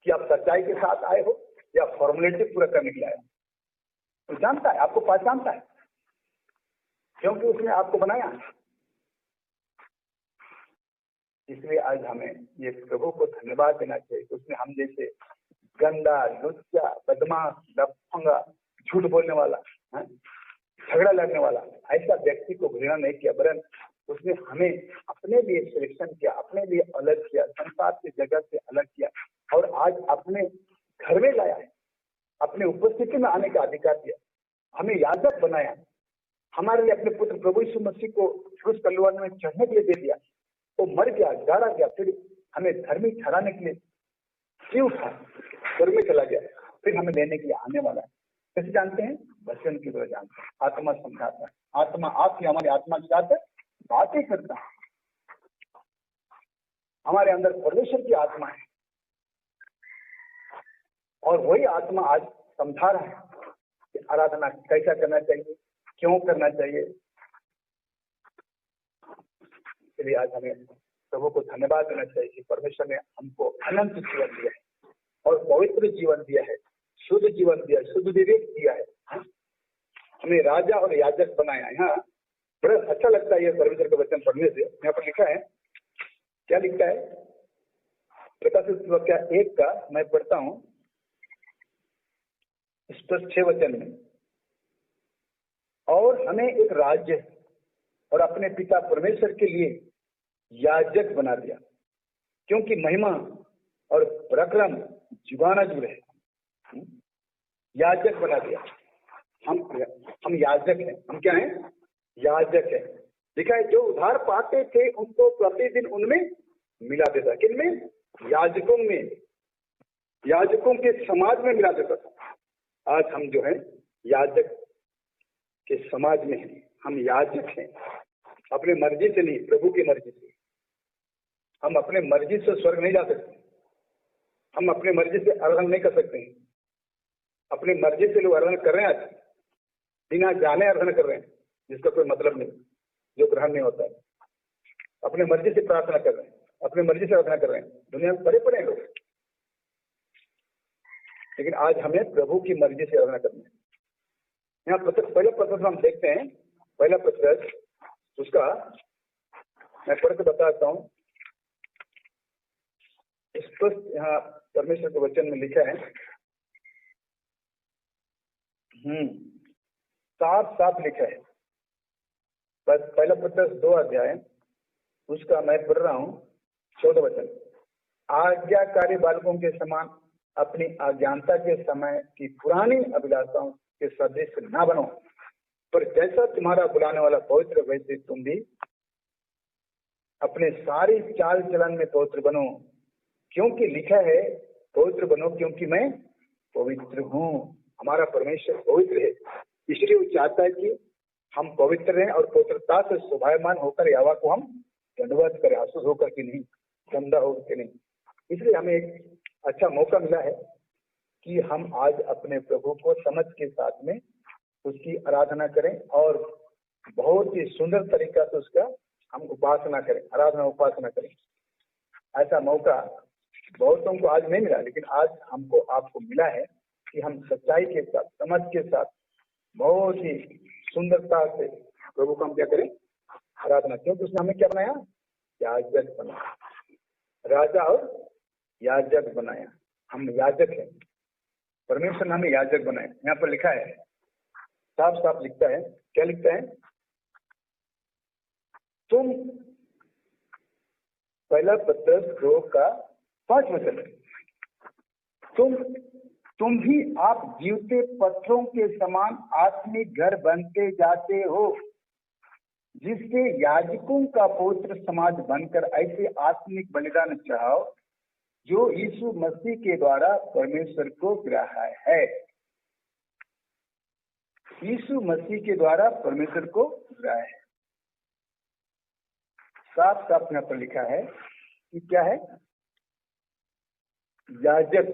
कि आप सच्चाई के साथ आए हो या फॉर्मेलिटी पूरा करने के लिए आए हो। तो जानता है, आपको पहचानता है, क्योंकि उसने आपको बनाया है। इसलिए आज हमें ये प्रभु को धन्यवाद देना चाहिए कि उसने हम जैसे गंदा, लुच्चा, बदमाश, लफंगा, झूठ बोलने वाला, झगड़ा लड़ने वाला ऐसा व्यक्ति को घृणा नहीं किया, वरन उसने हमें अपने लिए सिलेक्शन किया, अपने लिए अलग किया, संसार की जगह से अलग किया और आज अपने घर में लाया है, अपने उपस्थिति में आने का अधिकार दिया, हमें याजक बनाया, हमारे लिए अपने पुत्र प्रभु यीशु मसीह को क्रूस तलवार में चढ़ने के लिए दे दिया। वो मर गया, गाड़ा गया, फिर हमें धर्मी ठहराने के लिए क्यों उठा, स्वर्ग में चला गया, फिर हमें लेने के लिए आने वाला है। कैसे जानते हैं? वचन की तरह जानते हैं। आत्मा समझाता है, आत्मा आपकी हमारी आत्मा के साथ बातें करता है। हमारे अंदर परमेश्वर की आत्मा है और वही आत्मा आज समझा रहा है कि आराधना कैसा करना चाहिए, क्यों करना चाहिए। इसलिए आज हमें प्रभु को धन्यवाद देना चाहिए कि परमेश्वर ने हमको अनंत जीवन दिया है और पवित्र जीवन दिया है, शुद्ध जीवन दिया है, शुद्ध विवेक दिया है, हमें राजा और याजक बनाया है। यहाँ बड़ा अच्छा लगता है ये परमेश्वर का वचन पढ़ने से। यहाँ पर लिखा है, क्या लिखा है? प्रकाशित वाक्य 1 का मैं पढ़ता हूँ, स्पष्ट 6 वचन में, और हमें एक राज्य और अपने पिता परमेश्वर के लिए याजक बना दिया, क्योंकि महिमा और पराक्रम जुगानुजुग है। याजक बना दिया, हम याजक हैं। हम क्या हैं? याजक है। लिखा है, जो उधार पाते थे उनको प्रतिदिन उनमें मिला देता। किनमें? याजकों में, याजकों के समाज में मिला देता था। आज हम जो है याजक के समाज में हैं। हम याजक हैं, अपने मर्जी से नहीं, प्रभु की मर्जी से। हम अपने मर्जी से स्वर्ग नहीं जा सकते, हम अपने मर्जी से आराधना नहीं कर सकते हैं। अपनी मर्जी से लोग आराधना कर रहे हैं, आज बिना जाने आराधना कर रहे हैं, जिसका कोई मतलब नहीं, जो ग्रहण नहीं होता है। अपने मर्जी से प्रार्थना कर रहे हैं, अपनी मर्जी से आराधना कर रहे हैं, दुनिया में बड़े बड़े हैं लोग। लेकिन आज हमें प्रभु की मर्जी से आराधना करनी है। यहाँ पहला पत्र हम देखते हैं, पहला पत्र उसका मैं पढ़ के बताता हूँ। स्पष्ट यहाँ परमेश्वर के वचन में लिखा है, साफ साफ लिखा है। बस पहला पत्र 2 अध्याय उसका मैं पढ़ रहा हूँ 14 वचन। आज्ञाकारी बालकों के समान अपनी अज्ञानता के समय की पुरानी अभिलाषाओं के सदृश न बनो, पर जैसा तुम्हारा बुलाने वाला पवित्र वैसे तुम भी अपने सारी चाल चलन में पवित्र बनो, क्योंकि लिखा है, पवित्र बनो क्योंकि मैं पवित्र हूँ। हमारा परमेश्वर पवित्र है, इसलिए वो चाहता है कि हम पवित्र रहें और पवित्रता से शोभायमान होकर यहोवा को हम दंडवत करें, आसुस होकर के नहीं, गंदा होकर के नहीं। इसलिए हमें एक अच्छा मौका मिला है कि हम आज अपने प्रभु को समझ के साथ में उसकी आराधना करें और बहुत ही सुंदर तरीका से उसका हम उपासना करें, आराधना उपासना करें। ऐसा मौका बहुतों को आज नहीं मिला, लेकिन आज हमको आपको मिला है कि हम सच्चाई के साथ, समझ के साथ, बहुत ही सुंदरता से प्रभु को हम क्या करें? आराधना। क्योंकि उसने हमें क्या बनाया? याजक बनाया, राजा और याजक बनाया। हम याजक हैं, परमेश्वर ने हमें याजक बनाए। यहाँ पर लिखा है, साफ साफ लिखता है, क्या लिखता है? तुम, पहला पत्रस 2:5 तुम भी आप जीवते पत्थरों के समान आत्मिक घर बनते जाते हो, जिससे याजकों का पवित्र समाज बनकर ऐसे आत्मिक बलिदान चढ़ाओ जो यीशु मसीह के द्वारा परमेश्वर को ग्राह्य है। यीशु मसीह के द्वारा परमेश्वर को ग्राह्य है। साफ साफ यहाँ पर लिखा है कि क्या है? याजक,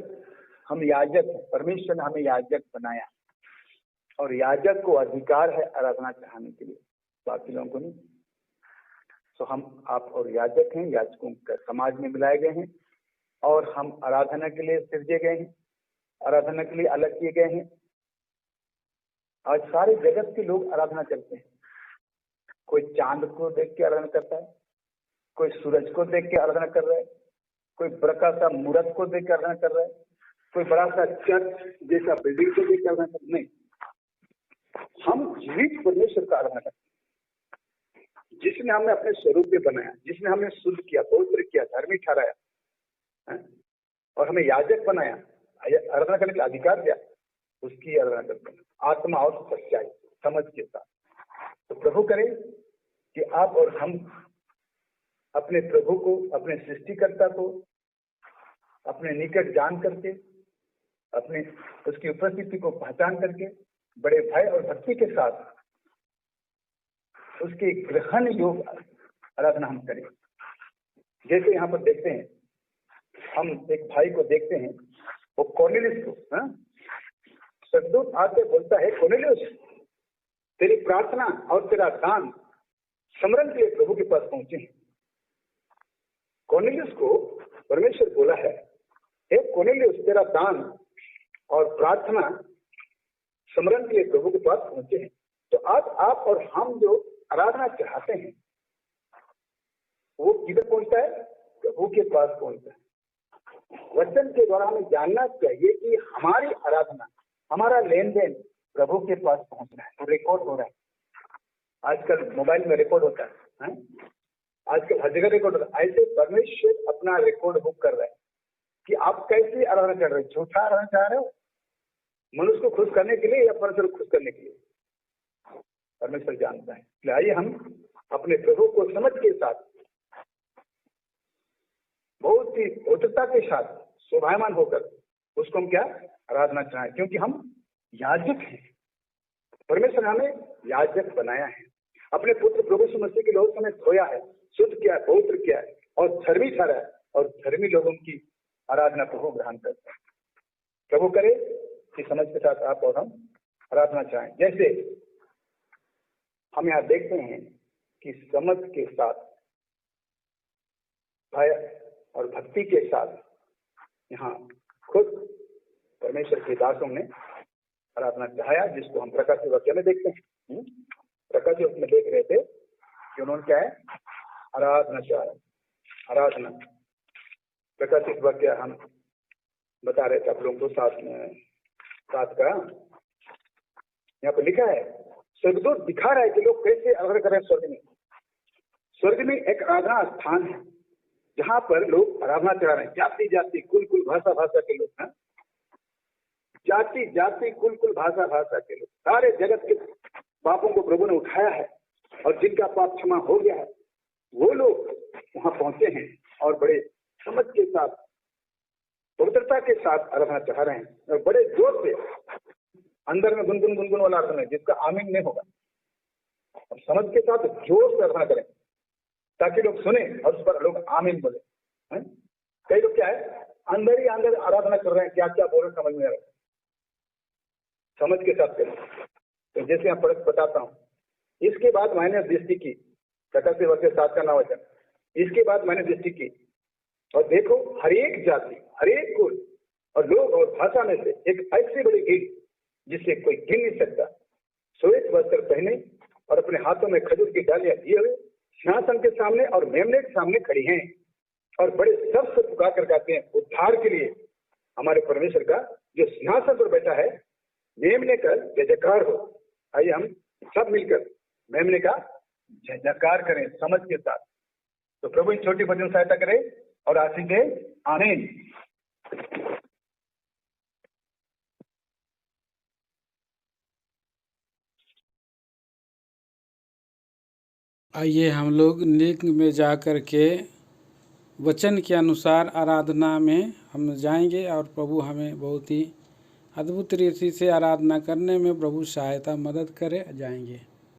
हम याजक हैं। परमेश्वर ने हमें याजक बनाया और याजक को अधिकार है आराधना चढ़ाने के लिए, बाकी लोगों को नहीं। तो हम, आप और याजक हैं, याजकों के समाज में मिलाए गए हैं और हम आराधना के लिए सृजे गए हैं, आराधना के लिए अलग किए गए हैं। आज सारे जगत के लोग आराधना करते हैं। कोई चांद को देख के आराधना करता है, कोई सूरज को देख के आराधना कर रहा है, कोई बड़ा सा मूर्त को देख के आराधना कर रहा है, कोई बड़ा सा चर्च जैसा बिल्डिंग को देख के आराधना कर। नहीं, हम जीवित परमेश्वर का आराधना करते हैं, जिसने हमें अपने स्वरूप में बनाया, जिसने हमें शुद्ध किया, पवित्र किया, धार्मिक ठहराया और हमें याजक बनाया, आराधना करने का अधिकार दिया, उसकी आराधना करते हैं आत्मा और सच्चाई समझ के साथ। तो प्रभु करे कि आप और हम अपने प्रभु को, अपने सृष्टिकर्ता को अपने निकट जान करके, अपने उसकी उपस्थिति को पहचान करके बड़े भय और भक्ति के साथ उसके ग्रहण योग आराधना हम करें। जैसे यहाँ पर देखते हैं, हम एक भाई को देखते हैं, वो कॉर्नेलियस को, सदूत आके बोलता है, कॉर्नेलियस तेरी प्रार्थना और तेरा दान समरण के लिए प्रभु के पास पहुंचे हैं। कॉर्नेलियस को परमेश्वर बोला है, हे कॉर्नेलियस तेरा दान और प्रार्थना समरण के लिए प्रभु के पास पहुंचे हैं। तो आज आप और हम जो आराधना चाहते हैं वो किधर पहुंचता है? प्रभु के पास पहुंचता है। वचन के द्वारा हमें जानना चाहिए कि हमारी आराधना, हमारा लेन देन प्रभु के पास पहुंच रहा है, तो रिकॉर्ड हो रहा है। आजकल मोबाइल में रिकॉर्ड होता है, आजकल हर जगह रिकॉर्ड होता है। ऐसे परमेश्वर अपना रिकॉर्ड बुक कर रहा है कि आप कैसे आराधना कर रहे हो। झूठा आराधना चाह रहे हो मनुष्य को खुश करने के लिए या परमेश्वर को खुश करने के लिए? परमेश्वर जानता है। इसलिए आइए हम अपने प्रभु को समझ के साथ, बहुत ही पवित्रता के साथ, शोभायमान होकर उसको हम क्या आराधना चाहें, क्योंकि हम याजक हैं। परमेश्वर ने हमें याजक बनाया है, अपने पुत्र प्रभु यीशु मसीह के लोग हमें धोया है, शुद्ध किया है, पवित्र किया है और धर्मी ठहराया है, और धर्मी लोगों की आराधना प्रभु ग्रहण करता है। प्रभु करे कि समझ के साथ आप और हम आराधना चाहें। जैसे हम यहाँ देखते हैं कि समझ के साथ, भय और भक्ति के साथ यहाँ खुद परमेश्वर के दासों ने आराधना चाहा, जिसको हम प्रकाश वाक्य में देखते हैं। प्रकाश वाक्य में देख रहे थे कि उन्होंने क्या है, आराधना चाहा। आराधना प्रकाशित वाक्य हम बता रहे थे आप लोगों को साथ का। यहाँ पर लिखा है, स्वर्गदूत दिखा रहा है कि लोग कैसे आराधना कर रहे हैं स्वर्ग में। स्वर्ग में एक आराधना स्थान है जहाँ पर लोग आराधना चढ़ा रहे हैं, जाति जाति कुल कुल भाषा भाषा के लोग हैं, जाति जाति कुल कुल भाषा भाषा के लोग, सारे जगत के पापों को प्रभु ने उठाया है और जिनका पाप क्षमा हो गया है वो लोग वहां पहुंचे हैं और बड़े समझ के साथ, पवित्रता के साथ आराधना चढ़ा रहे हैं और बड़े जोर से अंदर में गुनगुन गुनगुन वाला आराधना है जिसका आमीन नहीं होगा, और समझ के साथ जोर से आराधना करें ताकि लोग सुने और उस पर लोग आमीन बोले। कई लोग क्या है, अंदर ही अंदर आराधना कर रहे हैं, क्या क्या बोल रहे समझ में आ रहा है। समझ के साथ करें। तो जैसे मैं बताता हूँ, इसके बाद मैंने दृष्टि की, प्रकाश वाक्य 7 का 9 वचन, इसके बाद मैंने दृष्टि की और देखो हर एक जाति, हर एक कुल और लोग और भाषा में से एक ऐसी बड़ी भीड़ जिसे कोई गिन नहीं सकता, श्वेत वस्त्र पहने और अपने हाथों में खजूर की डालियां दिए हुए सिंहासन के सामने और मेमने के सामने खड़ी हैं और बड़े शब्द से पुकार कर कहते हैं, उद्धार के लिए हमारे परमेश्वर का जो सिंहासन पर बैठा है मेमने का जय जयकार हो। आइए हम सब मिलकर मेमने का जय जयकार करें समझ के साथ। तो प्रभु इन छोटी भजन सहायता करे और आशीष दे। आमीन। आइए हम लोग लिंग में जा कर के वचन के अनुसार आराधना में हम जाएंगे और प्रभु हमें बहुत ही अद्भुत रीति से आराधना करने में प्रभु सहायता मदद करे जाएंगे।